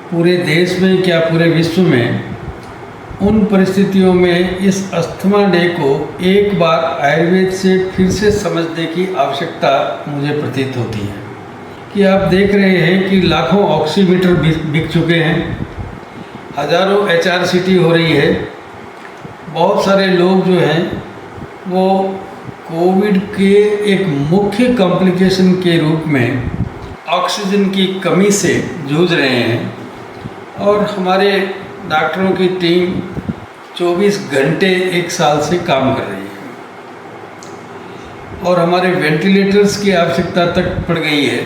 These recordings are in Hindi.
पूरे देश में क्या पूरे विश्व में उन परिस्थितियों में इस अस्थमा डे को एक बार आयुर्वेद से फिर से समझने की आवश्यकता मुझे प्रतीत होती है कि आप देख रहे हैं कि लाखों ऑक्सीमीटर बिक चुके हैं, हज़ारों HRCT हो रही है। बहुत सारे लोग जो हैं वो कोविड के एक मुख्य कॉम्प्लिकेशन के रूप में ऑक्सीजन की कमी से जूझ रहे हैं और हमारे डॉक्टरों की टीम 24 घंटे एक साल से काम कर रही है और हमारे वेंटिलेटर्स की आवश्यकता तक पड़ गई है।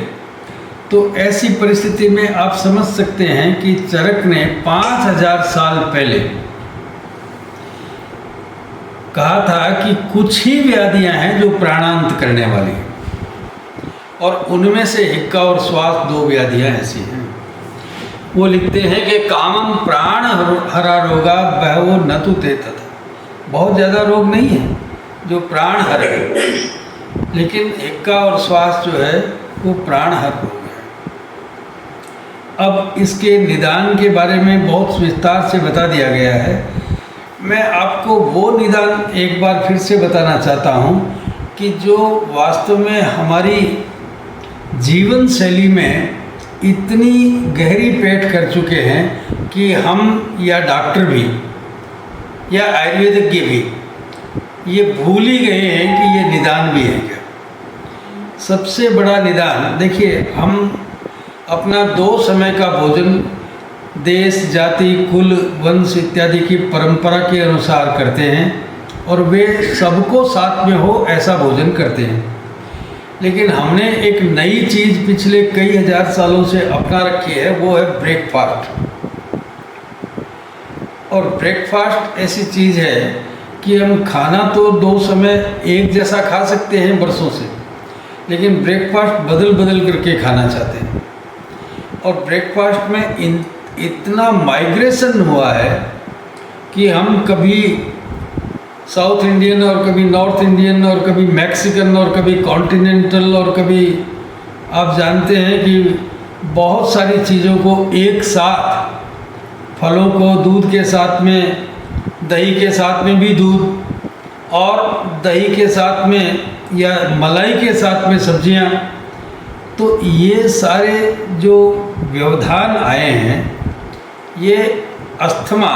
तो ऐसी परिस्थिति में आप समझ सकते हैं कि चरक ने 5000 साल पहले कहा था कि कुछ ही व्याधियां हैं जो प्राणांत करने वाली हैं और उनमें से हिक्का और श्वास 2 व्याधियां ऐसी हैं। वो लिखते हैं कि कामम प्राण हरा रोगा बहवो न तु ते तथा। बहुत ज़्यादा रोग नहीं है जो प्राण हर है, लेकिन हिक्का और श्वास जो है वो प्राण हर रोग है। अब इसके निदान के बारे में बहुत विस्तार से बता दिया गया है। मैं आपको वो निदान एक बार फिर से बताना चाहता हूँ कि जो वास्तव में हमारी जीवन शैली में इतनी गहरी पैठ कर चुके हैं कि हम या डॉक्टर भी या आयुर्वेदिज्ञ भी ये भूल ही गए हैं कि ये निदान भी है क्या। सबसे बड़ा निदान देखिए, हम अपना 2 समय का भोजन देश, जाति, कुल, वंश इत्यादि की परंपरा के अनुसार करते हैं और वे सबको साथ में हो ऐसा भोजन करते हैं। लेकिन हमने एक नई चीज़ पिछले कई हजार सालों से अपना रखी है, वो है ब्रेकफास्ट। और ब्रेकफास्ट ऐसी चीज़ है कि हम खाना तो 2 समय एक जैसा खा सकते हैं बरसों से, लेकिन ब्रेकफास्ट बदल बदल करके खाना चाहते हैं। और ब्रेकफास्ट में इतना माइग्रेशन हुआ है कि हम कभी साउथ इंडियन और कभी नॉर्थ इंडियन और कभी मैक्सिकन और कभी कॉन्टिनेंटल और कभी आप जानते हैं कि बहुत सारी चीज़ों को एक साथ, फलों को दूध के साथ में, दही के साथ में भी दूध और दही के साथ में या मलाई के साथ में सब्जियां, तो ये सारे जो व्यवधान आए हैं ये अस्थमा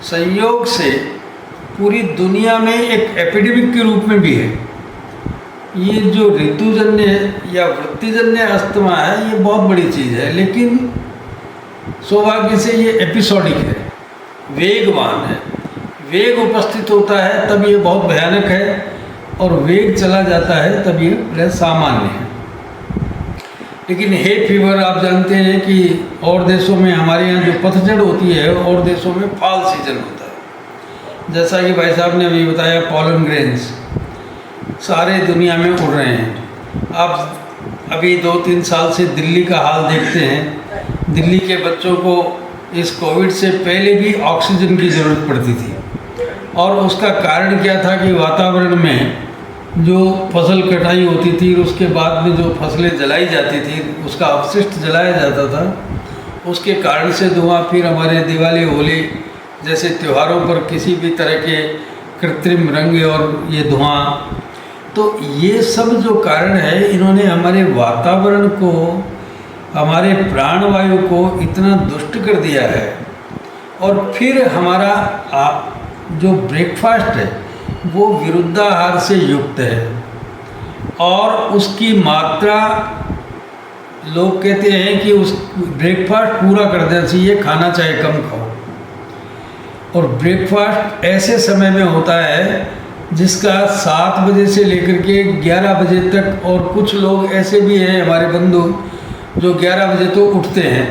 संयोग से पूरी दुनिया में एक एपिडेमिक के रूप में भी है। ये जो ऋतुजन्य या वृत्तिजन्य अस्थमा है ये बहुत बड़ी चीज़ है, लेकिन सौभाग्य से ये एपिसोडिक है, वेगवान है। वेग उपस्थित होता है तब ये बहुत भयानक है और वेग चला जाता है तब ये सामान्य है। लेकिन हे फीवर आप जानते हैं कि और देशों में, हमारे यहाँ जो पतझड़ होती है और देशों में फॉल सीजन होता है। जैसा कि भाई साहब ने अभी बताया, पॉलन ग्रेन्स सारे दुनिया में उड़ रहे हैं। आप अभी 2-3 साल से दिल्ली का हाल देखते हैं। दिल्ली के बच्चों को इस कोविड से पहले भी ऑक्सीजन की ज़रूरत पड़ती थी और उसका कारण क्या था कि वातावरण में जो फसल कटाई होती थी उसके बाद में जो फसलें जलाई जाती थी उसका अपशिष्ट जलाया जाता था, उसके कारण से धुआं फिर हमारे दिवाली, होली जैसे त्योहारों पर किसी भी तरह के कृत्रिम रंग और ये धुआं, तो ये सब जो कारण है इन्होंने हमारे वातावरण को, हमारे प्राणवायु को इतना दुष्ट कर दिया है। और फिर हमारा जो ब्रेकफास्ट है वो विरुद्धाहार से युक्त है और उसकी मात्रा, लोग कहते हैं कि उस ब्रेकफास्ट पूरा कर देना चाहिए, खाना चाहे कम खाओ। और ब्रेकफास्ट ऐसे समय में होता है जिसका 7 बजे से लेकर के 11 बजे तक, और कुछ लोग ऐसे भी हैं हमारे बंधु जो 11 बजे तो उठते हैं,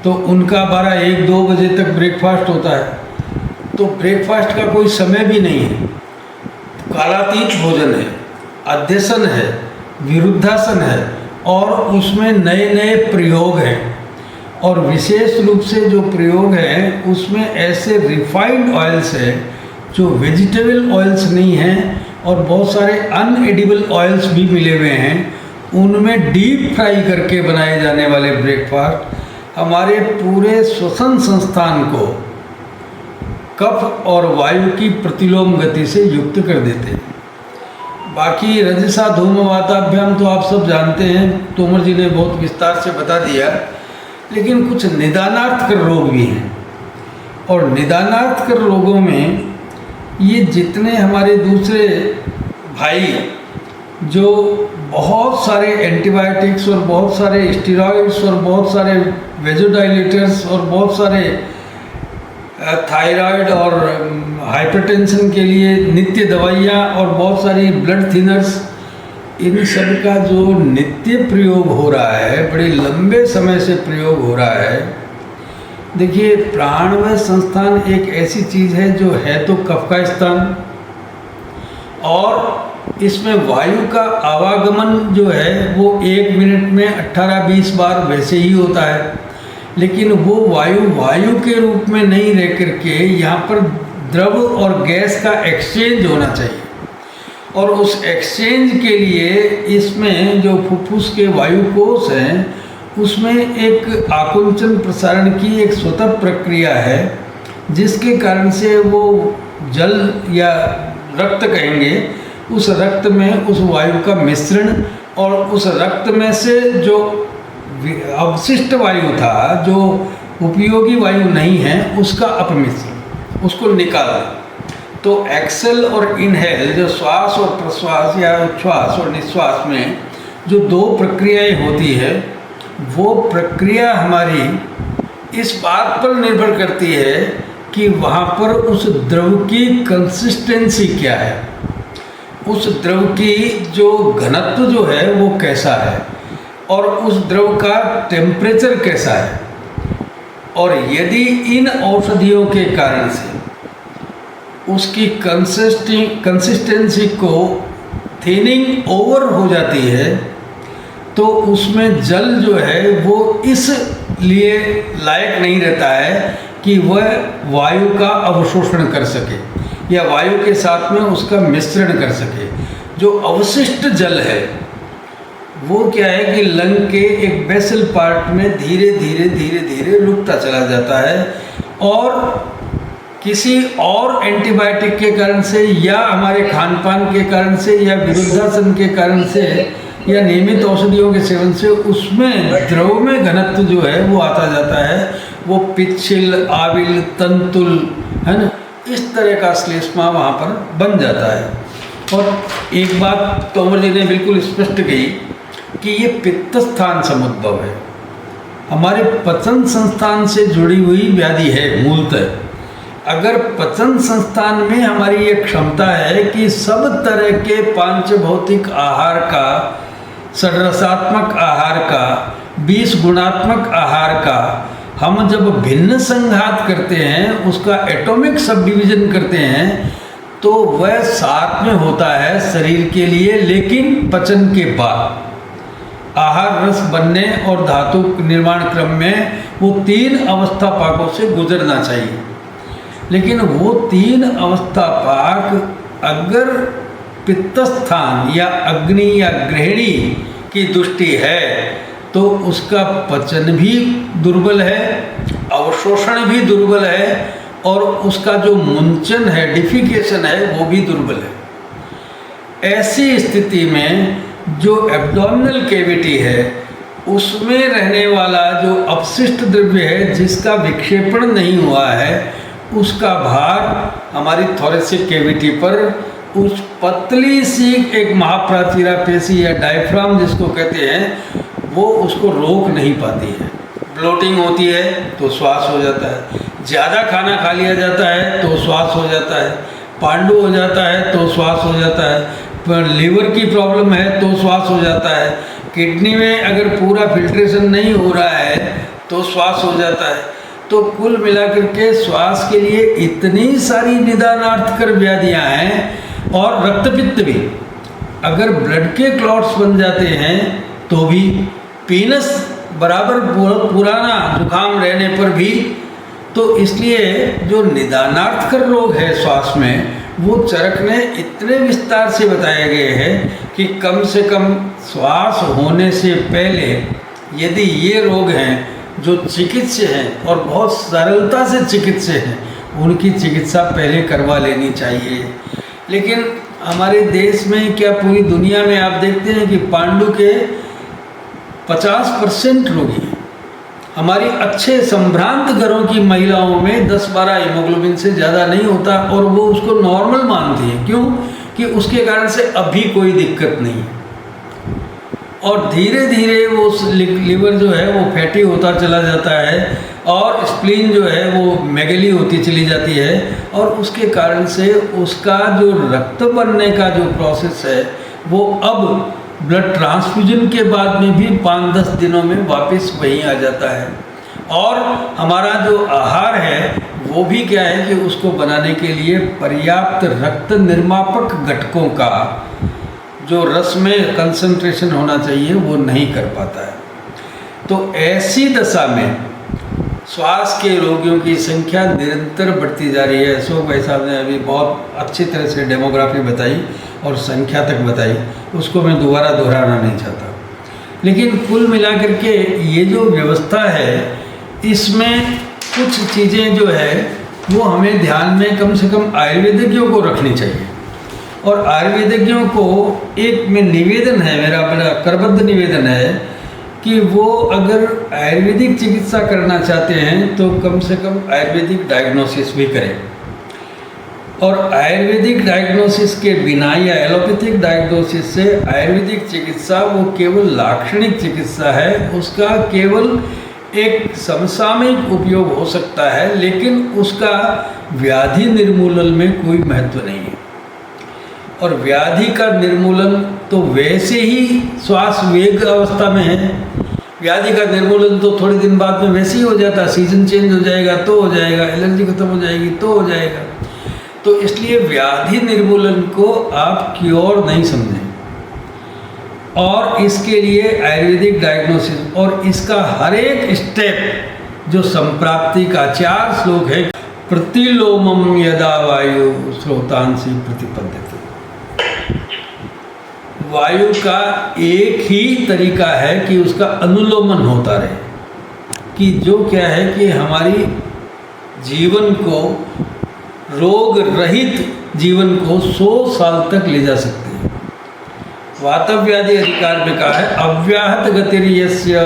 तो उनका 12, 1, 2 बजे तक ब्रेकफास्ट होता है। तो ब्रेकफास्ट का कोई समय भी नहीं है। कालातीत भोजन है, अध्यसन है, विरुद्धासन है और उसमें नए नए प्रयोग हैं। और विशेष रूप से जो प्रयोग हैं उसमें ऐसे रिफाइंड ऑयल्स हैं जो वेजिटेबल ऑयल्स नहीं हैं और बहुत सारे अनएडिबल ऑयल्स भी मिले हुए हैं। उनमें डीप फ्राई करके बनाए जाने वाले ब्रेकफास्ट हमारे पूरे श्वसन संस्थान को कफ और वायु की प्रतिलोम गति से युक्त कर देते हैं। बाकी रजसा धूम वाताभ्याम तो आप सब जानते हैं, तोमर जी ने बहुत विस्तार से बता दिया। लेकिन कुछ निदानार्थकर रोग भी हैं, और निदानार्थकर रोगों में ये जितने हमारे दूसरे भाई जो बहुत सारे एंटीबायोटिक्स और बहुत सारे स्टेरॉइड्स और बहुत सारे वेजोडाइलेटर्स और बहुत सारे थायराइड और हाइपरटेंशन के लिए नित्य दवाइयाँ और बहुत सारी ब्लड थिनर्स, इन सब का जो नित्य प्रयोग हो रहा है, बड़े लंबे समय से प्रयोग हो रहा है। देखिए, प्राणमय संस्थान एक ऐसी चीज़ है जो है तो कफ का स्थान, और इसमें वायु का आवागमन जो है वो 1 मिनट में 18-20 बार वैसे ही होता है। लेकिन वो वायु के रूप में नहीं रह करके यहाँ पर द्रव और गैस का एक्सचेंज होना चाहिए, और उस एक्सचेंज के लिए इसमें जो फुफ्फुस के वायु कोश हैं उसमें एक आकुंचन प्रसारण की एक स्वतः प्रक्रिया है, जिसके कारण से वो जल या रक्त कहेंगे, उस रक्त में उस वायु का मिश्रण और उस रक्त में से जो अवशिष्ट वायु था, जो उपयोगी वायु नहीं है, उसका अपमिश्रण, उसको निकालना। तो एक्सेल और इनहेल, जो श्वास और प्रश्वास या उच्छ्वास और निश्वास में जो 2 प्रक्रियाएं होती है, वो प्रक्रिया हमारी इस बात पर निर्भर करती है कि वहाँ पर उस द्रव की कंसिस्टेंसी क्या है, उस द्रव की जो घनत्व जो है वो कैसा है, और उस द्रव का टेम्परेचर कैसा है। और यदि इन औषधियों के कारण से उसकी कंसिस्टेंसी को थिनिंग ओवर हो जाती है, तो उसमें जल जो है वो इसलिए लायक नहीं रहता है कि वह वायु का अवशोषण कर सके या वायु के साथ में उसका मिश्रण कर सके। जो अवशिष्ट जल है वो क्या है कि लंग के एक बेसल पार्ट में धीरे धीरे रुकता चला जाता है, और किसी और एंटीबायोटिक के कारण से या हमारे खान पान के कारण से या विरुद्धासन के कारण से या नियमित औषधियों के सेवन से उसमें द्रव में घनत्व जो है वो आता जाता है, वो पिच्छिल, आविल, तंतुल, है ना, इस तरह का श्लेष्मा वहाँ पर बन जाता है। और एक बात तोमर जी ने बिल्कुल स्पष्ट कही कि ये पित्त स्थान समुद्भव है, हमारे पचन संस्थान से जुड़ी हुई व्याधि है मूलतः। अगर पचन संस्थान में हमारी ये क्षमता है कि सब तरह के पांच भौतिक आहार का, षड्रसात्मक आहार का, 20 गुणात्मक आहार का हम जब भिन्न संघात करते हैं, उसका एटॉमिक सब डिवीजन करते हैं, तो वह साथ में होता है शरीर के लिए, लेकिन पचन के बाद आहार रस बनने और धातु निर्माण क्रम में वो 3 अवस्था पाकों से गुजरना चाहिए। लेकिन वो 3 अवस्था पाक अगर पित्तस्थान या अग्नि या गृहिणी की दृष्टि है तो उसका पचन भी दुर्बल है, अवशोषण भी दुर्बल है, और उसका जो मुंचन है, डिफिकेशन है, वो भी दुर्बल है। ऐसी स्थिति में जो एब्डोमिनल कैविटी है उसमें रहने वाला जो अपशिष्ट द्रव्य है जिसका विक्षेपण नहीं हुआ है, उसका भार हमारी थोरेसिक कैविटी पर उस पतली सी एक महाप्राचीरा पेशी या डायफ्राम जिसको कहते हैं, वो उसको रोक नहीं पाती है। ब्लोटिंग होती है तो श्वास हो जाता है, ज़्यादा खाना खा लिया जाता है तो श्वास हो जाता है, पांडु हो जाता है तो श्वास हो जाता है, पर लीवर की प्रॉब्लम है तो श्वास हो जाता है, किडनी में अगर पूरा फिल्ट्रेशन नहीं हो रहा है तो श्वास हो जाता है। तो कुल मिलाकर के श्वास के लिए इतनी सारी निदानार्थकर व्याधियाँ हैं, और रक्तपित्त भी, अगर ब्लड के क्लॉट्स बन जाते हैं तो भी, पीनस बराबर पुराना जुकाम रहने पर भी। तो इसलिए जो निदानार्थकर रोग है श्वास में, वो चरक ने इतने विस्तार से बताए गए हैं कि कम से कम श्वास होने से पहले यदि ये रोग हैं जो चिकित्सक हैं और बहुत सरलता से चिकित्सक हैं, उनकी चिकित्सा पहले करवा लेनी चाहिए। लेकिन हमारे देश में क्या पूरी दुनिया में आप देखते हैं कि पांडु के 50% रोगी हैं। हमारी अच्छे संभ्रांत घरों की महिलाओं में 10-12 हीमोग्लोबिन से ज़्यादा नहीं होता और वो उसको नॉर्मल मानती है। क्यों? कि उसके कारण से अभी कोई दिक्कत नहीं है, और धीरे धीरे वो लीवर जो है वो फैटी होता चला जाता है और स्प्लीन जो है वो मेगली होती चली जाती है, और उसके कारण से उसका जो रक्त बनने का जो प्रोसेस है वो अब ब्लड ट्रांसफ्यूजन के बाद में भी 5-10 दिनों में वापस वहीं आ जाता है। और हमारा जो आहार है वो भी क्या है कि उसको बनाने के लिए पर्याप्त रक्त निर्मापक घटकों का जो रस में कंसंट्रेशन होना चाहिए वो नहीं कर पाता है। तो ऐसी दशा में श्वास के रोगियों की संख्या निरंतर बढ़ती जा रही है। अशोक भाई साहब ने अभी बहुत अच्छी तरह से डेमोग्राफी बताई और संख्या तक बताई, उसको मैं दोबारा दोहराना नहीं चाहता। लेकिन कुल मिलाकर के ये जो व्यवस्था है इसमें कुछ चीज़ें जो है वो हमें ध्यान में कम से कम आयुर्वेदिकों को रखनी चाहिए। और आयुर्वेदिकों को एक में निवेदन है, मेरा बड़ा करबद्ध निवेदन है कि वो अगर आयुर्वेदिक चिकित्सा करना चाहते हैं तो कम से कम आयुर्वेदिक डायग्नोसिस भी करें। और आयुर्वेदिक डायग्नोसिस के बिना या एलोपैथिक डायग्नोसिस से आयुर्वेदिक चिकित्सा वो केवल लाक्षणिक चिकित्सा है, उसका केवल एक समसामयिक उपयोग हो सकता है, लेकिन उसका व्याधि निर्मूलन में कोई महत्व नहीं है। और व्याधि का निर्मूलन तो वैसे ही श्वास वेग अवस्था में है, व्याधि का निर्मूलन तो थोड़े दिन बाद में वैसे ही हो जाता है, सीजन चेंज हो जाएगा तो हो जाएगा, एलर्जी खत्म हो जाएगी तो हो जाएगा। तो इसलिए व्याधि निर्मूलन को आप क्योर नहीं समझें, और इसके लिए आयुर्वेदिक डायग्नोसिस और इसका हर एक स्टेप जो संप्राप्ति का 4 श्लोक है, प्रतिलोमम यदा वायु स्रोतांसी प्रतिपद्यते। वायु का एक ही तरीका है कि उसका अनुलोमन होता रहे, कि जो क्या है कि हमारी जीवन को रोग रहित जीवन को 100 साल तक ले जा सकते हैं। वातव्याधि अधिकार में कहा है अव्याहत गतिर्यस्य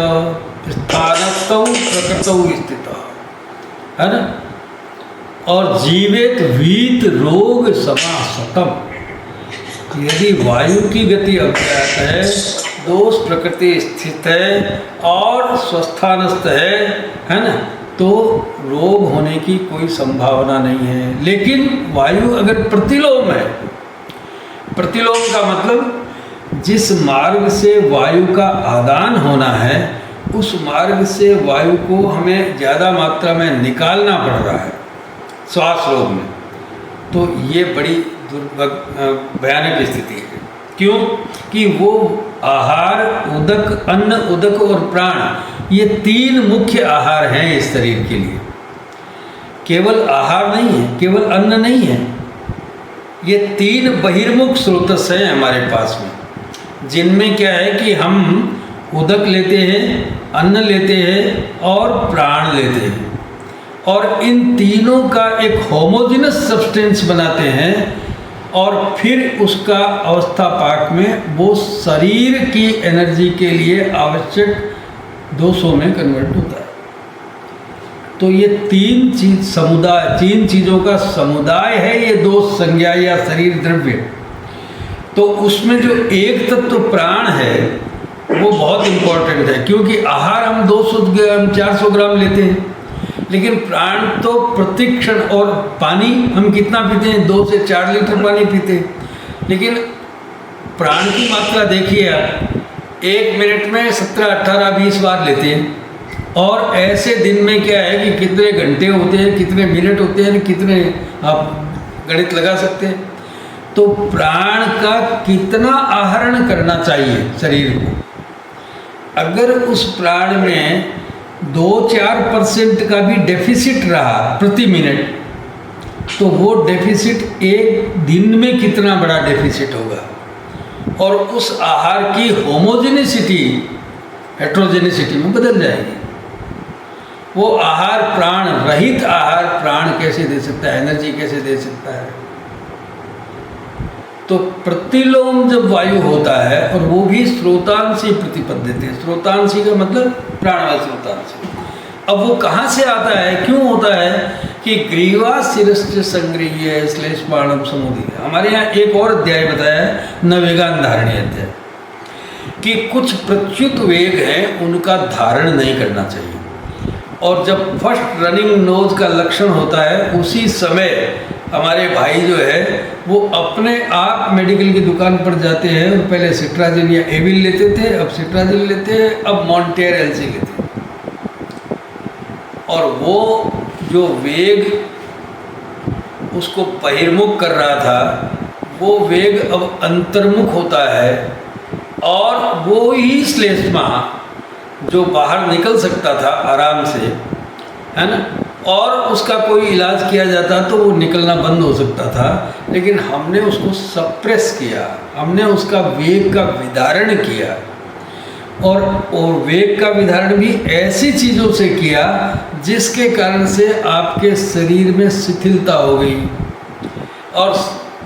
स्थानस्थौ प्रकृतौ स्थितः, है ना। और जीवेत वीत रोग समासतम। यदि वायु की गति अव्याहत है, दोष प्रकृति स्थित है और स्वस्थानस्थ है ना, तो रोग होने की कोई संभावना नहीं है। लेकिन वायु अगर प्रतिलोम है, प्रतिलोम का मतलब जिस मार्ग से वायु का आदान होना है उस मार्ग से वायु को हमें ज़्यादा मात्रा में निकालना पड़ रहा है श्वास रोग में, तो ये बड़ी भयानक स्थिति है। क्यों? कि वो आहार, उदक, अन्न, उदक और प्राण, ये 3 मुख्य आहार हैं इस शरीर के लिए। केवल आहार नहीं है, केवल अन्न नहीं है, ये 3 बहिर्मुख स्रोतस हैं हमारे पास में, जिनमें क्या है कि हम उदक लेते हैं, अन्न लेते हैं और प्राण लेते हैं, और इन तीनों का एक होमोजेनस सब्सटेंस बनाते हैं, और फिर उसका अवस्था पाक में वो शरीर की एनर्जी के लिए आवश्यक 200 में कन्वर्ट होता है। तो ये 3 चीज़ों का समुदाय है ये 2 संज्ञा या शरीर द्रव्य। तो उसमें जो एक तत्व प्राण है वो बहुत इम्पोर्टेंट है, क्योंकि आहार हम 200 ग्राम 400 ग्राम लेते हैं, लेकिन प्राण तो प्रतिक्षण, और पानी हम कितना पीते हैं, 2 से 4 लीटर पानी पीते हैं। लेकिन प्राण की मात्रा देखिए आप, 1 मिनट में 17, 18, 20 बार लेते हैं, और ऐसे दिन में क्या है कि कितने घंटे होते हैं, कितने मिनट होते हैं, कितने आप गणित लगा सकते हैं। तो प्राण का कितना आहरण करना चाहिए शरीर को, अगर उस प्राण में 2-4% का भी डेफिसिट रहा प्रति मिनट, तो वो डेफिसिट एक दिन में कितना बड़ा डेफिसिट होगा, और उस आहार की होमोजेनिसिटी हेट्रोजेनिसिटी में बदल जाएगी। वो आहार प्राण रहित आहार प्राण कैसे दे सकता है, एनर्जी कैसे दे सकता है। तो प्रतिलोम जब वायु होता है, और वो भी स्रोतांशी प्रतिपद्यते, स्रोतांशी का मतलब प्राणवायु स्रोतांशी। अब वो कहाँ से आता है, क्यों होता है कि ग्रीवा शिरश्च संगृह्य श्लेष्माणम समुदीर्य। हमारे यहाँ एक और अध्याय बताया है, नवेगान धारणी अध्याय, कि कुछ प्रच्युत वेग हैं उनका धारण नहीं करना चाहिए। और जब फर्स्ट रनिंग नोज का लक्षण होता है, उसी समय हमारे भाई जो है वो अपने आप मेडिकल की दुकान पर जाते हैं, और पहले सिट्राजिन या एविल लेते थे, अब सिट्राजिन लेते हैं, अब मॉन्टेयर एलसी लेते हैं। और वो जो वेग उसको बहिर्मुख कर रहा था, वो वेग अब अंतर्मुख होता है, और वो ही श्लेष्मा जो बाहर निकल सकता था आराम से, है ना, और उसका कोई इलाज किया जाता तो वो निकलना बंद हो सकता था, लेकिन हमने उसको सप्रेस किया, हमने उसका वेग का विधारण किया। और वेग का विधारण भी ऐसी चीज़ों से किया जिसके कारण से आपके शरीर में शिथिलता हो गई, और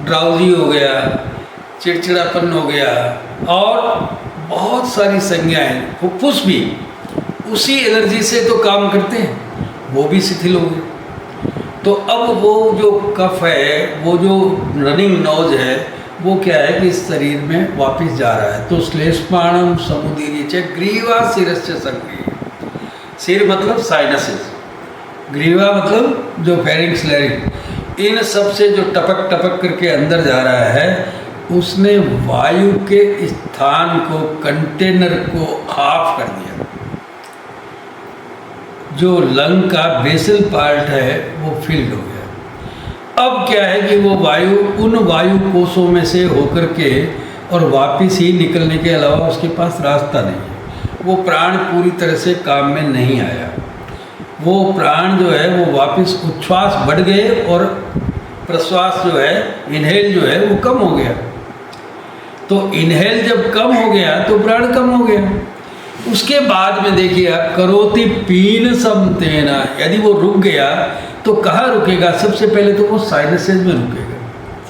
ड्राउजी हो गया, चिड़चिड़ापन हो गया, और बहुत सारी संज्ञाएं, फुफ्फुस भी उसी एनर्जी से तो काम करते हैं, वो भी शिथिल हो गए। तो अब वो जो कफ है, वो जो रनिंग नोज है, वो क्या है कि इस शरीर में वापस जा रहा है। तो श्लेष्माणम समुदीर्य ग्रीवा शिरश्च संगृह्य। सिर मतलब साइनसेस, ग्रीवा मतलब जो फेरिंक्स लैरिंक्स, इन सब से जो टपक टपक करके अंदर जा रहा है, उसने वायु के स्थान को, कंटेनर को हाफ कर दिया। जो लंग का बेसल पार्ट है वो फिल्ड हो गया। अब क्या है कि वो वायु उन वायु कोषों में से होकर के और वापस ही निकलने के अलावा उसके पास रास्ता नहीं है। वो प्राण पूरी तरह से काम में नहीं आया। वो प्राण जो है वो वापस उच्छ्वास बढ़ गए, और प्रश्वास जो है, इनहेल जो है वो कम हो गया। तो इनहेल जब कम हो गया तो प्राण कम हो गया। उसके बाद में देखिए आप, करोति पीन समतेना, यदि वो रुक गया तो कहाँ रुकेगा? सबसे पहले तो वो साइनसेज में रुकेगा,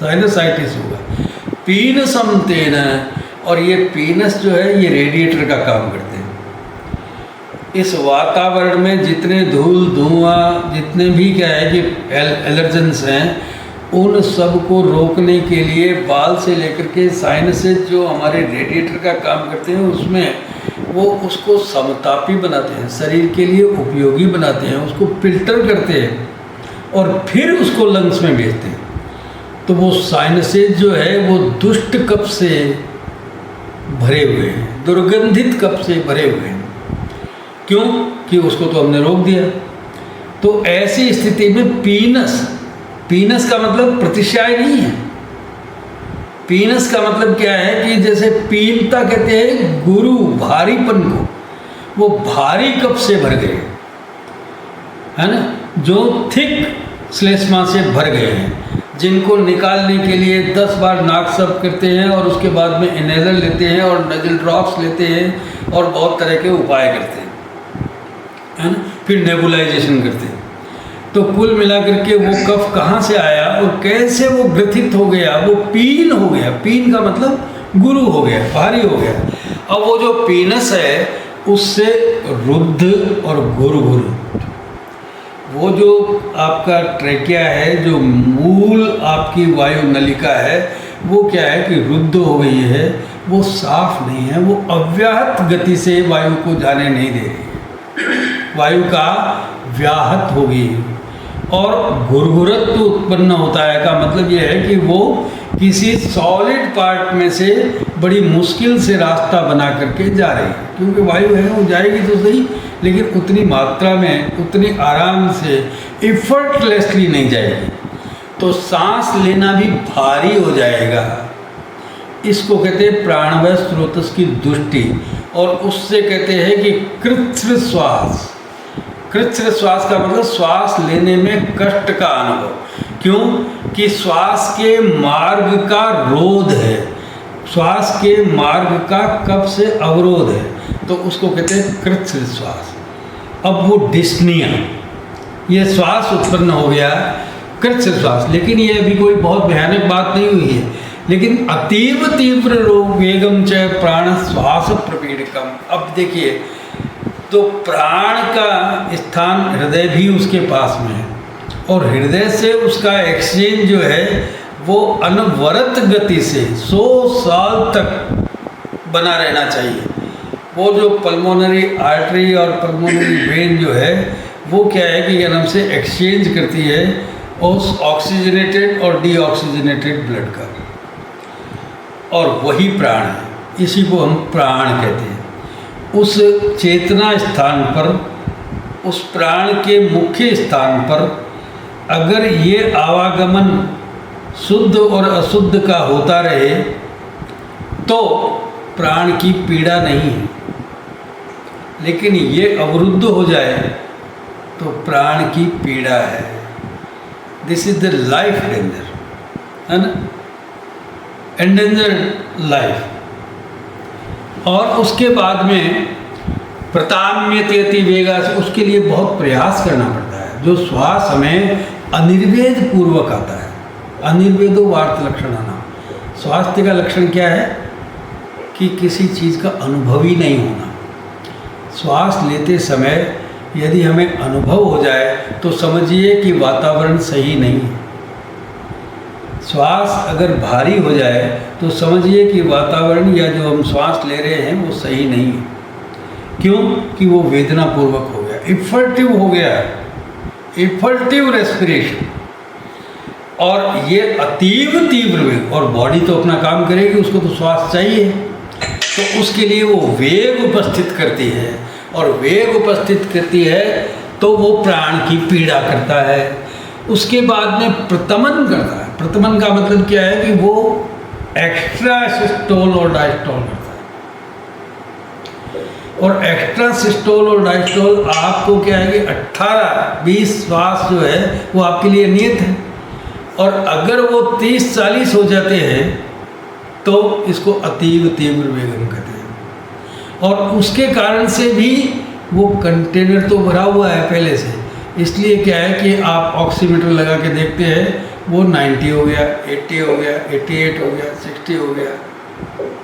साइनसाइटिस होगा। पीन समतेना, और ये पीनस जो है ये रेडिएटर का काम करते हैं। इस वातावरण में जितने धूल धुआं, जितने भी क्या है कि एलर्जेंस हैं, उन सब को रोकने के लिए बाल से लेकर के साइनसेज जो हमारे रेडिएटर का काम करते हैं, उसमें वो उसको समतापी बनाते हैं, शरीर के लिए उपयोगी बनाते हैं, उसको फिल्टर करते हैं, और फिर उसको लंग्स में भेजते हैं। तो वो साइनसेज जो है वो दुष्ट कफ से भरे हुए हैं, दुर्गंधित कफ से भरे हुए हैं। क्यों? कि उसको तो हमने रोक दिया। तो ऐसी स्थिति में पीनस, पीनस का मतलब प्रतिशाय नहीं है। पीनस का मतलब क्या है कि जैसे पीनता कहते हैं गुरु, भारीपन को, वो भारी कफ से भर गए, है ना, जो थिक श्लेष्मा से भर गए हैं, जिनको निकालने के लिए 10 बार नाक साफ करते हैं, और उसके बाद में इनहेलर लेते हैं, और नजल ड्रॉप्स लेते हैं, और बहुत तरह के उपाय करते हैं, है ना, फिर नेबुलाइजेशन करते हैं। तो कुल मिलाकर के वो कफ कहाँ से आया और कैसे वो ग्रथित हो गया? वो पीन हो गया। पीन का मतलब गुरु हो गया, भारी हो गया। अब वो जो पीनस है उससे रुद्ध और गुरु, वो जो आपका ट्रेकिया है, जो मूल आपकी वायु नलिका है, वो क्या है कि रुद्ध हो गई है, वो साफ नहीं है, वो अव्याहत गति से वायु को जाने नहीं दे रही है, वायु का व्याहत हो गई। और घुरघुरत्व उत्पन्न होता है का मतलब ये है कि वो किसी सॉलिड पार्ट में से बड़ी मुश्किल से रास्ता बना करके जा रही है, क्योंकि वायु है वो जाएगी तो सही, लेकिन उतनी मात्रा में, उतनी आराम से, इफर्टलेसली नहीं जाएगी। तो सांस लेना भी भारी हो जाएगा। इसको कहते हैं प्राणवायु स्रोतस की दुष्टि, और उससे कहते हैं कि कृच्छ्र श्वास। कृच्छ्र श्वास का मतलब श्वास लेने में कष्ट का अनुभव। क्यों? कि श्वास के मार्ग का रोध है, श्वास के मार्ग का कफ से अवरोध है, तो उसको कहते हैं कृच्छ्र श्वास। अब वो डिस्निया, ये श्वास उत्पन्न हो गया, कृच्छ श्वास। लेकिन ये अभी कोई बहुत भयानक बात नहीं हुई है, लेकिन अतीव तीव्र रोग वेगम च प्राण श्वास प्रपीड़कम। अब देखिए, तो प्राण का स्थान हृदय भी उसके पास में है, और हृदय से उसका एक्सचेंज जो है वो अनवरत गति से 100 साल तक बना रहना चाहिए। वो जो पल्मोनरी आर्टरी और पल्मोनरी वेन जो है वो क्या है कि क्या नाम से एक्सचेंज करती है उस ऑक्सीजनेटेड और डीऑक्सीजनेटेड ब्लड का, और वही प्राण है, इसी को हम प्राण कहते हैं। उस चेतना स्थान पर, उस प्राण के मुख्य स्थान पर अगर ये आवागमन शुद्ध और अशुद्ध का होता रहे तो प्राण की पीड़ा नहीं है, लेकिन ये अवरुद्ध हो जाए तो प्राण की पीड़ा है। This is the life danger, है ना, एंडेंजर्ड लाइफ। और उसके बाद में प्रताम्यते वेगा से उसके लिए बहुत प्रयास करना पड़ता है। जो श्वास हमें अनिर्वेद पूर्वक आता है, अनिर्वेदो वार्त लक्षण नाम। स्वास्थ्य का लक्षण क्या है कि किसी चीज़ का अनुभव ही नहीं होना। श्वास लेते समय यदि हमें अनुभव हो जाए तो समझिए कि वातावरण सही नहीं है। श्वास अगर भारी हो जाए तो समझिए कि वातावरण या जो हम श्वास ले रहे हैं वो सही नहीं है। क्यों? कि वो वेदना पूर्वक हो गया, इफर्टिव हो गया, इफर्टिव रेस्पिरेशन। और ये अतीव तीव्र वेग, और बॉडी तो अपना काम करेगी, उसको तो श्वास चाहिए, तो उसके लिए वो वेग उपस्थित करती है, और वेग उपस्थित करती है तो वो प्राण की पीड़ा करता है। उसके बाद में प्रतमन करता है। प्रतमन का मतलब क्या है कि वो एक्स्ट्रा सिस्टोल और डायस्टोल करता है। और एक्स्ट्रा सिस्टोल और डायस्टोल आपको क्या है कि 18-20 श्वास जो है वो आपके लिए नियत है, और अगर वो 30-40 हो जाते हैं तो इसको अतीव तीव्र वेगम कहते हैं। और उसके कारण से भी वो कंटेनर तो भरा हुआ है पहले से, इसलिए क्या है कि आप ऑक्सीमीटर लगा के देखते हैं वो 90 हो गया, 80 हो गया, 88 हो गया, 60 हो गया,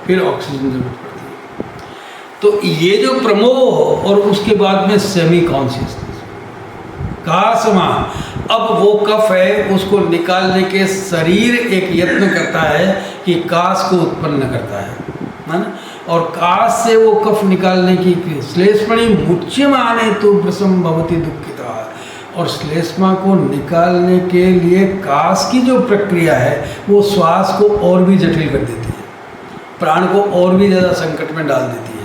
फिर ऑक्सीजन जरूरत पड़ती है। तो ये जो प्रमोह और उसके बाद में सेमी कॉन्शियसनेस कासमा, अब वो कफ है उसको निकालने के शरीर एक यत्न करता है कि कास को उत्पन्न करता है ना। और कास से वो कफ निकालने की श्लेष्मणि मुच्यमाने तो प्रसम भवती दुखिता, और श्लेष्मा को निकालने के लिए कास की जो प्रक्रिया है वो श्वास को और भी जटिल कर देती है, प्राण को और भी ज़्यादा संकट में डाल देती है।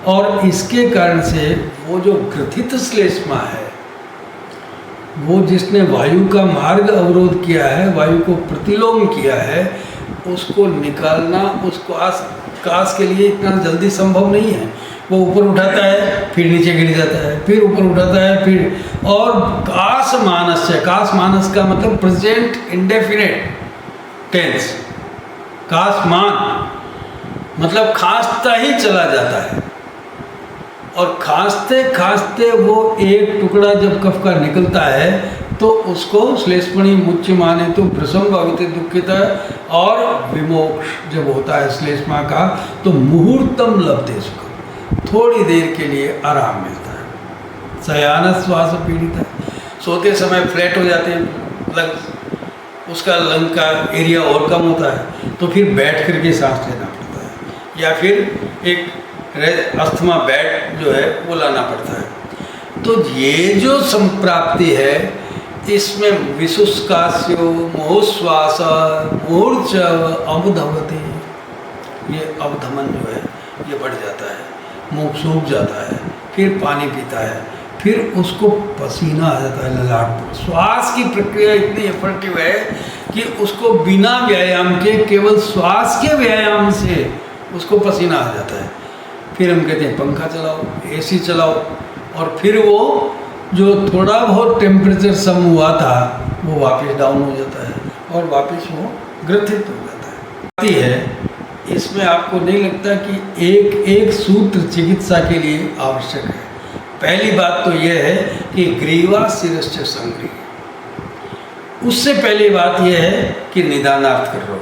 और इसके कारण से वो जो ग्रथित श्लेष्मा है, वो जिसने वायु का मार्ग अवरोध किया है, वायु को प्रतिलोम किया है, उसको निकालना उसको कास के लिए इतना जल्दी संभव नहीं है। वो ऊपर उठाता है फिर नीचे गिर जाता है, फिर ऊपर उठाता है फिर। और कास मानस है, कास मानस का मतलब प्रेजेंट इंडेफिनेट टेंस। कास मान मतलब खांसता ही चला जाता है, और खांसते खांसते वो एक टुकड़ा जब कफ का निकलता है तो उसको श्लेष्मणि मुच्यमाने तो भ्रसम भवति दुखिता, और विमोक्ष जब होता है श्लेष्मा का तो मुहूर्तम लभते सुखम, थोड़ी देर के लिए आराम मिलता है। शयान श्वास पीड़ित है, सोते समय फ्लैट हो जाते हैं लंग, उसका लंग का एरिया और कम होता है तो फिर बैठ करके सांस लेना पड़ता है, या फिर एक अस्थमा बेड जो है वो लाना पड़ता है। तो ये जो संप्राप्ति है इसमें विशुष्कास्यो मोहश्वास मूर्छ अवधवते, ये अवधमन जो है ये बढ़ जाता है, मुँह सूख जाता है, फिर पानी पीता है, फिर उसको पसीना आ जाता है ललाट पर। श्वास की प्रक्रिया इतनी एफर्टिव है कि उसको बिना व्यायाम के, केवल श्वास के व्यायाम से उसको पसीना आ जाता है। फिर हम कहते हैं पंखा चलाओ, एसी चलाओ, और फिर वो जो थोड़ा बहुत टेम्परेचर सम हुआ था वो वापस डाउन हो जाता है और वापस वो ग्रथित हो जाता है। इसमें आपको नहीं लगता कि एक एक सूत्र चिकित्सा के लिए आवश्यक है? पहली बात तो यह है कि ग्रीवा शिरश्च संग्रीव, उससे पहली बात यह है कि निदानार्थ कर लो,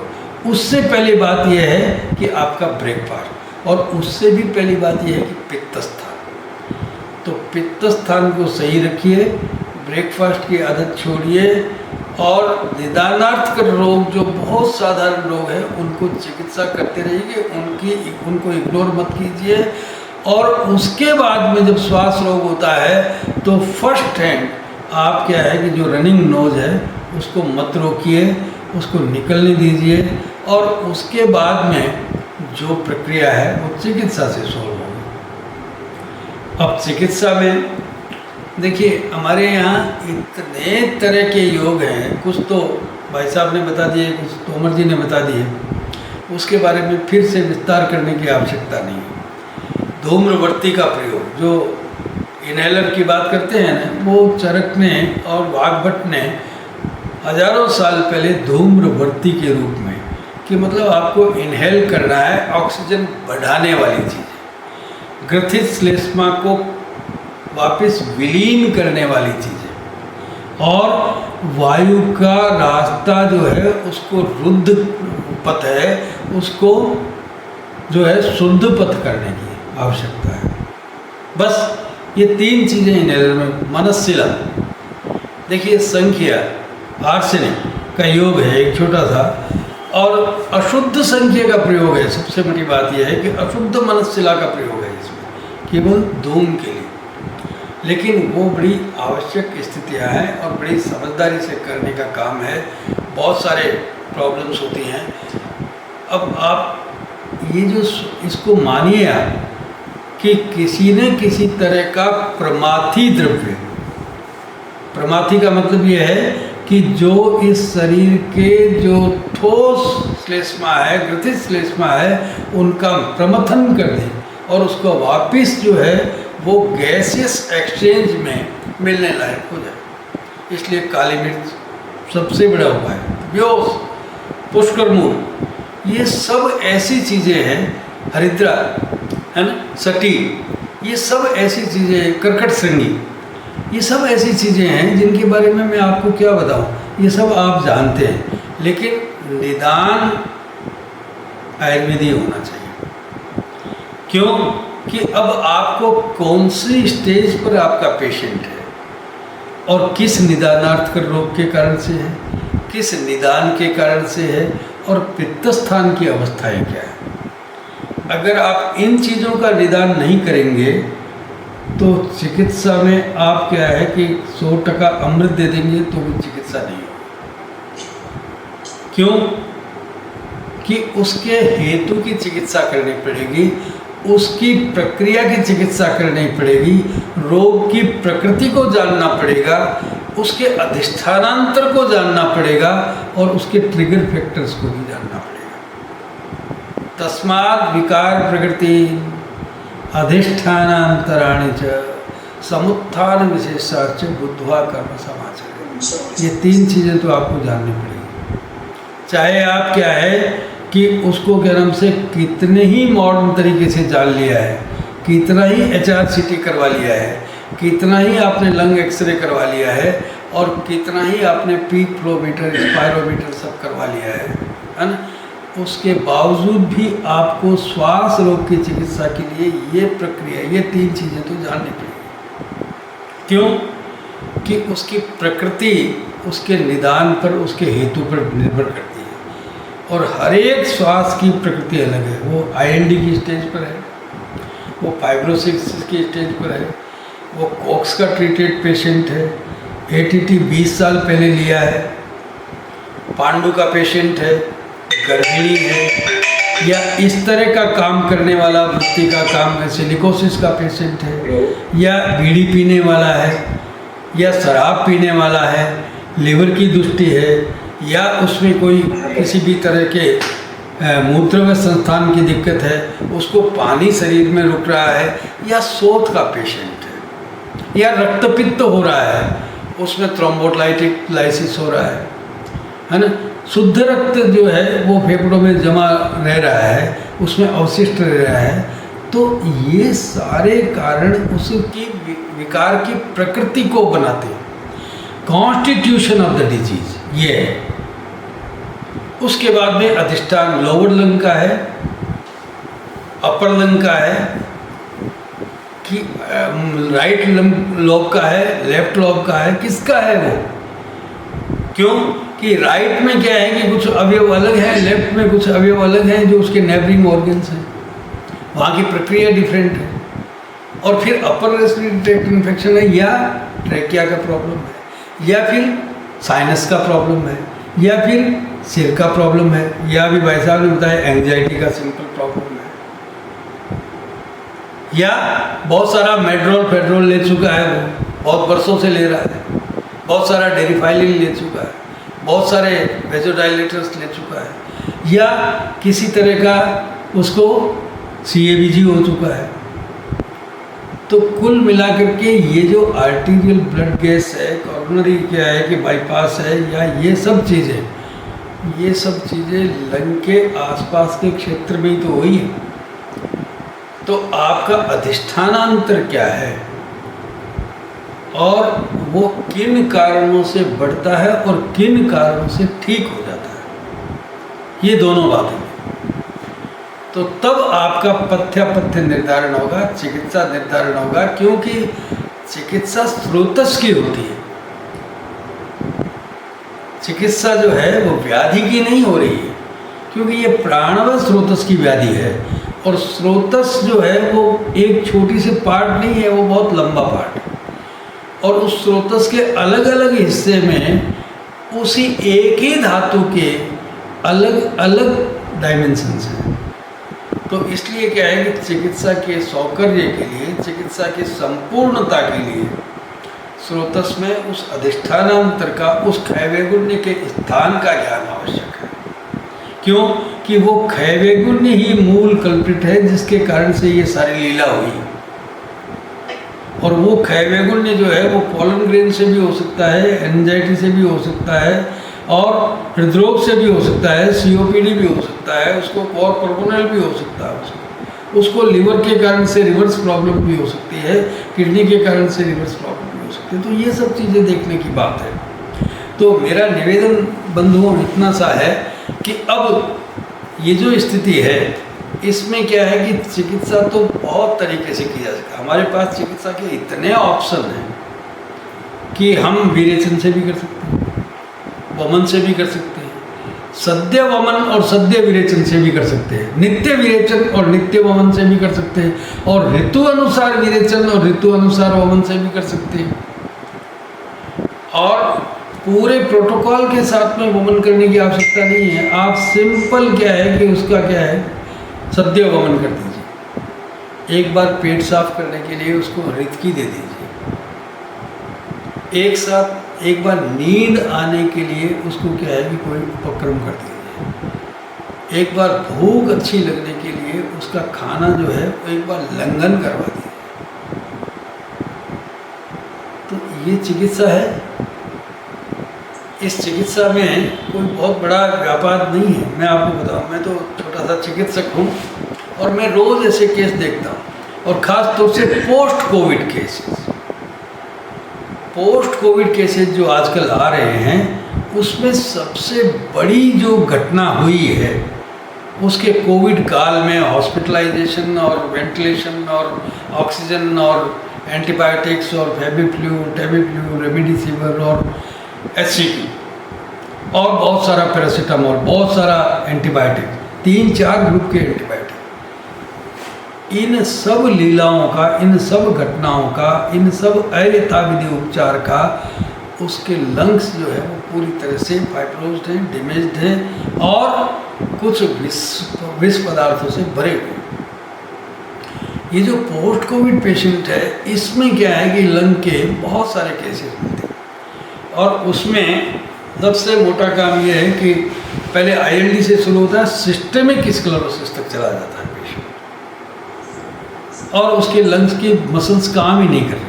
उससे पहली बात यह है कि आपका ब्रेकफास्ट, और उससे भी पहली बात यह है कि पित्तस्थान। तो पित्तस्थान को सही रखिए, ब्रेकफास्ट की आदत छोड़िए, और निदानार्थ कर रोग जो बहुत साधारण रोग है उनको चिकित्सा करते रहिए, उनको इग्नोर मत कीजिए। और उसके बाद में जब श्वास रोग होता है तो फर्स्ट हैंड आप क्या है कि जो रनिंग नोज है उसको मत रोकिए, उसको निकलने दीजिए, और उसके बाद में जो प्रक्रिया है वो चिकित्सा से सोल्व होगी। अब चिकित्सा में देखिए हमारे यहाँ इतने तरह के योग हैं, कुछ तो भाई साहब ने बता दिए, कुछ तोमर जी ने बता दिए, उसके बारे में फिर से विस्तार करने की आवश्यकता नहीं है। धूम्रवर्ती का प्रयोग, जो इनहेलर की बात करते हैं ना, वो चरक ने और वाघभट्ट ने हजारों साल पहले धूम्रवर्ती के रूप में, कि मतलब आपको इनहेल करना है, ऑक्सीजन बढ़ाने वाली चीज़, ग्रथित श्लेष्मा को वापस विलीन करने वाली चीज़, और वायु का रास्ता जो है उसको रुद्ध पथ है, उसको जो है शुद्ध पथ करने की आवश्यकता है। बस ये तीन चीज़ें इनहेलर में। मनस्शिला, देखिए संख्या आर्सेनिक का योग है एक छोटा सा, और अशुद्ध संख्या का प्रयोग है। सबसे बड़ी बात यह है कि अशुद्ध मनस्शिला का प्रयोग है इसमें, केवल धूम के लिए, लेकिन वो बड़ी आवश्यक स्थितियाँ हैं और बड़ी समझदारी से करने का काम है। बहुत सारे प्रॉब्लम्स होती हैं। अब आप ये जो इसको मानिए आप कि किसी न किसी तरह का प्रमाथी द्रव्य, प्रमाथी का मतलब ये है कि जो इस शरीर के जो ठोस श्लेष्मा है, ग्रथित श्लेष्मा है, उनका प्रमथन कर दे और उसको वापस जो है वो गैसियस एक्सचेंज में मिलने लायक हो जाए। इसलिए काली मिर्च सबसे बड़ा उपाय है। व्योस, पुष्कर मूल, ये सब ऐसी चीज़ें हैं, हरिद्रा है ना, सटी, ये सब ऐसी चीज़ें हैं, कर्कट श्रृंगी, ये सब ऐसी चीज़ें हैं जिनके बारे में मैं आपको क्या बताऊं, ये सब आप जानते हैं, लेकिन निदान आयुर्वेदी होना चाहिए। क्यों कि अब आपको कौन सी स्टेज पर आपका पेशेंट है और किस निदानार्थ कर रोग के कारण से है, किस निदान के कारण से है, और पित्तस्थान की अवस्थाएं क्या है। अगर आप इन चीज़ों का निदान नहीं करेंगे तो चिकित्सा में आप क्या है कि 100% अमृत दे देंगे तो भी चिकित्सा नहीं होगी। क्यों कि उसके हेतु की चिकित्सा करनी पड़ेगी, उसकी प्रक्रिया की चिकित्सा करनी पड़ेगी, रोग की प्रकृति को जानना पड़ेगा, उसके अधिष्ठानांतर को जानना पड़ेगा, और उसके ट्रिगर फैक्टर्स को भी जानना पड़ेगा। तस्मात् विकार प्रकृति अधिष्ठानांतराणि च समुत्थान विशेषाच बुद्ध्वा कर्म समाचरेत्। ये तीन चीज़ें तो आपको जाननी पड़ेगी। चाहे आप क्या है कि उसको क्या नाम से कितने ही मॉडर्न तरीके से जान लिया है, कितना ही HRCT करवा लिया है, कितना ही आपने लंग एक्सरे करवा लिया है, और कितना ही आपने पीक फ्लोमीटर, स्पायरोमीटर सब करवा लिया है ना, उसके बावजूद भी आपको श्वास रोग की चिकित्सा के लिए ये प्रक्रिया, ये तीन चीज़ें तो जाननी पड़ेगी। क्यों कि उसकी प्रकृति उसके निदान पर, उसके हेतु पर निर्भर करती है, और हर एक श्वास की प्रकृति अलग है। वो ILD की स्टेज पर है, वो फाइब्रोसिस की स्टेज पर है, वो कॉक्स का ट्रीटेड पेशेंट है, ATT 20 साल पहले लिया है, पांडु का पेशेंट है, गर्भिणी है, या इस तरह का काम करने वाला वृत्ति का काम है, सिलिकोसिस का पेशेंट है, या बीड़ी पीने वाला है, या शराब पीने वाला है, लिवर की दुष्टि है, या उसमें कोई किसी भी तरह के मूत्र संस्थान की दिक्कत है, उसको पानी शरीर में रुक रहा है, या शोथ का पेशेंट है, या रक्तपित्त हो रहा है, उसमें थ्रोम्बोलाइटिक लाइसिस हो रहा है ना, शुद्ध रक्त जो है वो फेफड़ों में जमा रह रहा है, उसमें अवशिष्ट रह रहा है, तो ये सारे कारण उसकी विकार की प्रकृति को बनाते हैं। कॉन्स्टिट्यूशन ऑफ द डिजीज ये है। उसके बाद में अधिष्ठान लोअर लंग का है, अपर लंग का है, कि राइट लोब का है, लेफ्ट लोब का है, किसका है वो? क्यों कि राइट में क्या है कि कुछ अवयव अलग है, लेफ्ट में कुछ अवयव अलग हैं जो उसके नेबरिंग ऑर्गन्स हैं, वहाँ की प्रक्रिया डिफरेंट है। और फिर अपर रेस्पिरेटरी ट्रैक्ट इन्फेक्शन है, या ट्रैकिया का प्रॉब्लम है, या फिर साइनस का प्रॉब्लम है, या फिर सिर का प्रॉब्लम है, या अभी भाई साहब ने बताया एंग्जाइटी का सिंपल प्रॉब्लम है, या बहुत सारा मेड्रोल फेड्रोल ले चुका है, वो बहुत बरसों से ले रहा है, बहुत सारा डेरिफाइलिन ले चुका है, बहुत सारे वेजोडाइलेटर्स ले चुका है, या किसी तरह का उसको CABG हो चुका है। तो कुल मिलाकर के ये जो आर्टीरियल ब्लड गैस है, कॉर्नरी क्या है कि बाईपास है, या ये सब चीज़ें लंग के आसपास के क्षेत्र में ही तो हुई है। तो आपका अधिष्ठानांतर क्या है और वो किन कारणों से बढ़ता है और किन कारणों से ठीक हो जाता है, ये दोनों बातें हैं। तो तब आपका पथ्य निर्धारण होगा, चिकित्सा निर्धारण होगा, क्योंकि चिकित्सा स्रोतस की होती है। चिकित्सा जो है वो व्याधि की नहीं हो रही है, क्योंकि ये प्राणवश स्रोतस की व्याधि है। और स्रोतस जो है वो एक छोटी सी पार्ट नहीं है, वो बहुत लंबा पार्ट है। और उस स्रोतस के अलग अलग हिस्से में उसी एक ही धातु के अलग अलग डायमेंशंस हैं। तो इसलिए क्या है कि चिकित्सा के सौकर्य के लिए, चिकित्सा की संपूर्णता के लिए स्रोतस में उस अधिष्ठानांतर का, उस क्षयवैगुण्य के स्थान का ज्ञान आवश्यक है। क्यों कि वो क्षयवैगुण्य ही मूल कल्प्रिट है जिसके कारण से ये सारी लीला हुई। और वो क्षयवैगुण्य जो है वो पोलन ग्रेन से भी हो सकता है, एंजाइटी से भी हो सकता है, और हृदरोग से भी हो सकता है, COPD भी हो सकता है, उसको कॉर्पोरल भी हो सकता है, उसको लिवर के कारण से रिवर्स प्रॉब्लम भी हो सकती है, किडनी के कारण से रिवर्स प्रॉब्लम भी हो सकती है। तो ये सब चीज़ें देखने की बात है। तो मेरा निवेदन बंधुओं इतना सा है कि अब ये जो स्थिति है इसमें क्या है कि चिकित्सा तो बहुत तरीके से की जा सकती है। हमारे पास चिकित्सा के इतने ऑप्शन हैं कि हम विरेचन से भी कर सकते हैं, वमन से भी कर सकते हैं, सद्य वमन और सद्य विरेचन से भी कर सकते हैं, नित्य विरेचन और नित्य वमन से भी कर सकते हैं, और ऋतु अनुसार विरेचन और ऋतु अनुसार वमन से भी कर सकते हैं। और पूरे प्रोटोकॉल के साथ में वमन करने की आवश्यकता नहीं है। आप सिंपल क्या है कि उसका क्या है, सद्य वमन कर दीजिए। एक बार पेट साफ करने के लिए उसको रितकी दे दीजिए। एक बार नींद आने के लिए उसको क्या है कि कोई उपक्रम कर दीजिए। एक बार भूख अच्छी लगने के लिए उसका खाना जो है वो एक बार लंघन करवा दीजिए। तो ये चिकित्सा है। इस चिकित्सा में कोई बहुत बड़ा व्यापार नहीं है। मैं आपको बताऊं, मैं तो छोटा सा चिकित्सक हूँ और मैं रोज़ ऐसे केस देखता हूँ, और ख़ास तौर से पोस्ट कोविड केसेस जो आजकल आ रहे हैं, उसमें सबसे बड़ी जो घटना हुई है उसके कोविड काल में हॉस्पिटलाइजेशन और वेंटिलेशन और ऑक्सीजन और एंटीबायोटिक्स और फेबिफ्लू, टेमीफ्लू, रेमडेसिविर और HCQ और बहुत सारा पैरासीटामोल, बहुत सारा एंटीबायोटिक, 3-4 ग्रुप के एंटीबायोटिक, इन सब लीलाओं का, इन सब घटनाओं का, इन सब अयथाविधि उपचार का उसके लंग्स जो है वो पूरी तरह से फाइब्रोज्ड हैं, डैमेज्ड हैं और कुछ विष पदार्थों से भरे हुए। ये जो पोस्ट कोविड पेशेंट है, इसमें क्या है कि लंग के बहुत सारे केसेस मिलते हैं, और उसमें सबसे मोटा काम ये है कि पहले ILD से शुरू होता है, सिस्टेमिक स्क्लेरोसिस तक चला जाता है पेशेंट, और उसके लंग्स की मसल्स काम ही नहीं कर रही।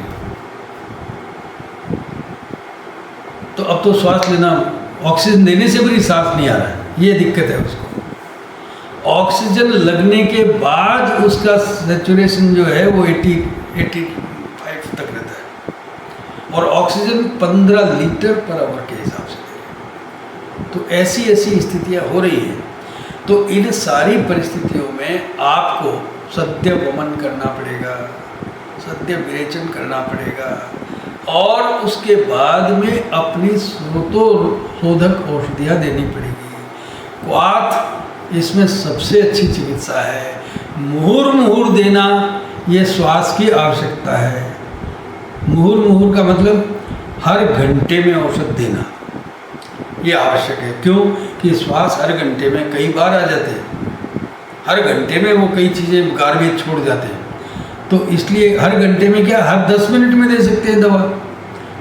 तो अब तो श्वास लेना, ऑक्सीजन देने से भी सांस नहीं आ रहा है, ये दिक्कत है उसको। ऑक्सीजन लगने के बाद उसका सेचुरेशन जो है वो 85 तक रहता है, और ऑक्सीजन 15 लीटर पर आवर के हिसाब से दे रहे हैं। तो ऐसी स्थितियां हो रही हैं। तो इन सारी परिस्थितियों में आपको सद्य वमन करना पड़ेगा, सद्य विरेचन करना पड़ेगा, और उसके बाद में अपनी स्रोतोशोधक औषधियाँ देनी पड़ेगी। क्वाथ इसमें सबसे अच्छी चिकित्सा है। मुहुर्मुहुर देना, ये श्वास की आवश्यकता है। मुहुर्मुहुर का मतलब हर घंटे में औषध देना, ये आवश्यक है। क्यों कि श्वास हर घंटे में कई बार आ जाते हैं, हर घंटे में वो कई चीज़ें गार्बेज छोड़ जाते हैं। तो इसलिए हर घंटे में क्या, हर 10 मिनट में दे सकते हैं दवा।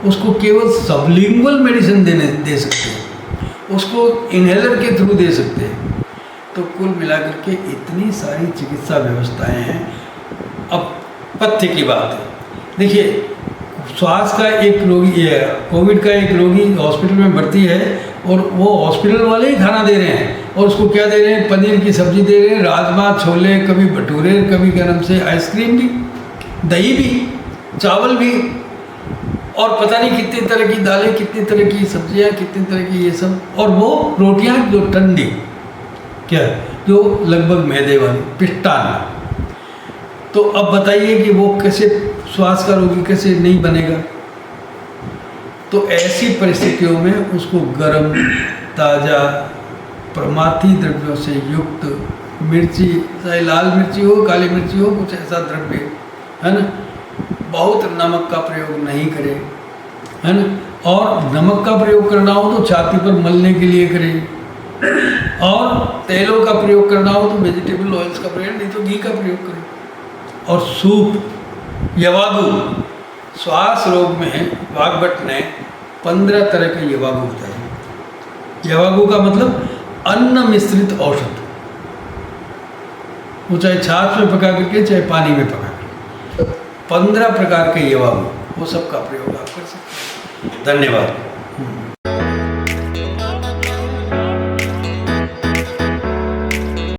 उसको केवल सबलिंगुअल मेडिसिन दे सकते हैं, उसको इनहेलर के थ्रू दे सकते हैं। तो कुल मिलाकर के इतनी सारी चिकित्सा व्यवस्थाएं हैं। अब पथ्य की बात है। देखिए, श्वास का एक रोगी, कोविड का एक रोगी हॉस्पिटल में भर्ती है, और वो हॉस्पिटल वाले ही खाना दे रहे हैं, और उसको क्या दे रहे हैं, पनीर की सब्जी दे रहे हैं, राजमा, छोले, कभी भटूरे, कभी क्या नाम से आइसक्रीम भी, दही भी, चावल भी, और पता नहीं कितनी तरह की दालें, कितनी तरह की सब्जियां, कितनी तरह की ये सब, और वो रोटियां जो ठंडी, क्या जो लगभग मैदे वाली, पिष्टान। तो अब बताइए कि वो कैसे, श्वास का रोगी कैसे नहीं बनेगा। तो ऐसी परिस्थितियों में उसको गर्म, ताज़ा, प्रमाथी द्रव्यों से युक्त मिर्ची, चाहे लाल मिर्ची हो, काली मिर्ची हो, कुछ ऐसा द्रव्य, है ना। बहुत नमक का प्रयोग नहीं करें, है ना। और नमक का प्रयोग करना हो तो छाती पर मलने के लिए करें, और तेलों का प्रयोग करना हो तो वेजिटेबल ऑयल्स का प्रयोग, नहीं तो घी का प्रयोग करें। और सूप, यवागु, श्वास रोग में वाग्भट ने 15 तरह के यवागु बताए। यवागु का मतलब अन्न मिश्रित औषध, वो चाहे छाछ में पका करके, चाहे पानी में पका करके, 15 प्रकार के यवागु, वो सब का प्रयोग आप कर सकते हैं। धन्यवाद।